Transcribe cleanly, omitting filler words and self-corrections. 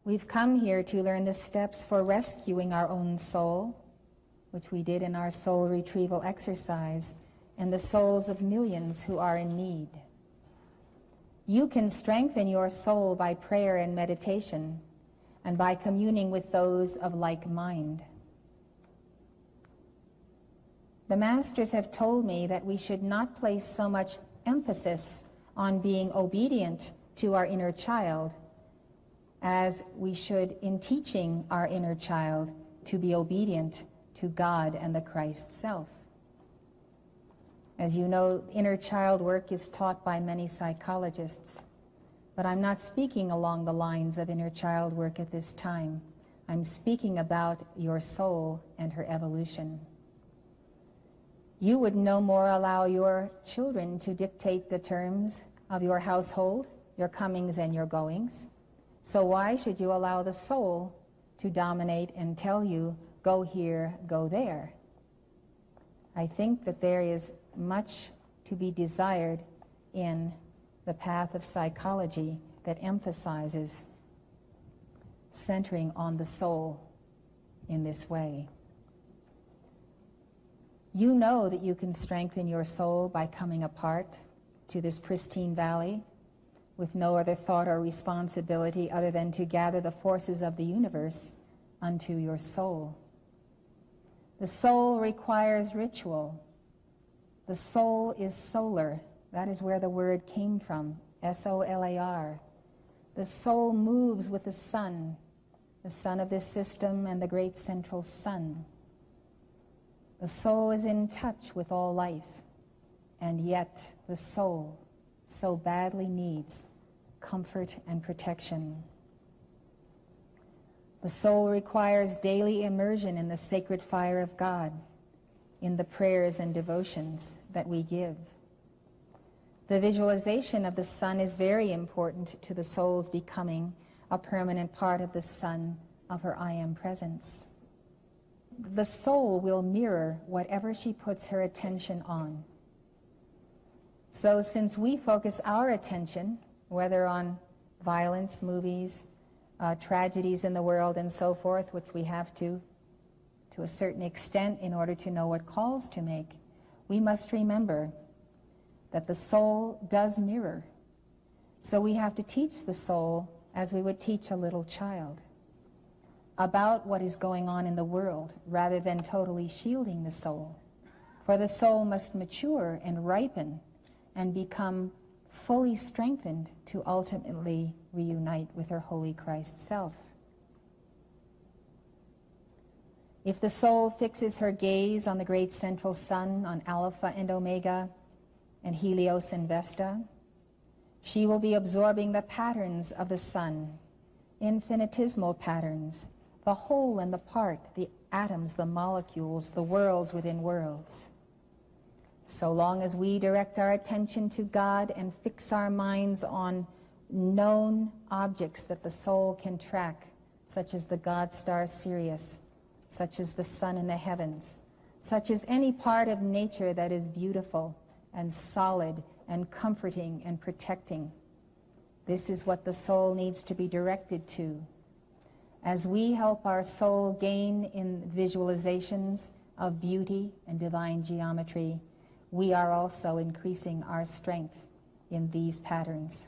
We've come here to learn the steps for rescuing our own soul, which we did in our soul retrieval exercise, and the souls of millions who are in need. You can strengthen your soul by prayer and meditation, and by communing with those of like mind. The Masters have told me that we should not place so much emphasis on being obedient to our inner child as we should in teaching our inner child to be obedient to God and the Christ self. As you know, inner child work is taught by many psychologists, but I'm not speaking along the lines of inner child work at this time. I'm speaking about your soul and her evolution. You would no more allow your children to dictate the terms of your household, your comings and your goings. So why should you allow the soul to dominate and tell you, go here, go there? I think that there is much to be desired in the path of psychology that emphasizes centering on the soul in this way. You know that you can strengthen your soul by coming apart to this pristine valley with no other thought or responsibility other than to gather the forces of the universe unto your soul. The soul requires ritual. The soul is solar. That is where the word came from, S-O-L-A-R. The soul moves with the sun of this system and the great central sun. The soul is in touch with all life, and yet the soul so badly needs comfort and protection. The soul requires daily immersion in the sacred fire of God, in the prayers and devotions that we give. The visualization of the sun is very important to the soul's becoming a permanent part of the sun of her I Am presence. The soul will mirror whatever she puts her attention on. So since we focus our attention, whether on violence, movies, tragedies in the world and so forth, which we have to a certain extent in order to know what calls to make, we must remember that the soul does mirror. So we have to teach the soul as we would teach a little child about what is going on in the world, rather than totally shielding the soul. For the soul must mature and ripen and become fully strengthened to ultimately reunite with her holy Christ self. If the soul fixes her gaze on the great central sun, on Alpha and Omega, and Helios and Vesta, she will be absorbing the patterns of the sun, infinitesimal patterns, the whole and the part, the atoms, the molecules, the worlds within worlds. So long as we direct our attention to God and fix our minds on known objects that the soul can track, such as the God star Sirius, such as the sun in the heavens, such as any part of nature that is beautiful and solid and comforting and protecting. This is what the soul needs to be directed to. As we help our soul gain in visualizations of beauty and divine geometry, we are also increasing our strength in these patterns.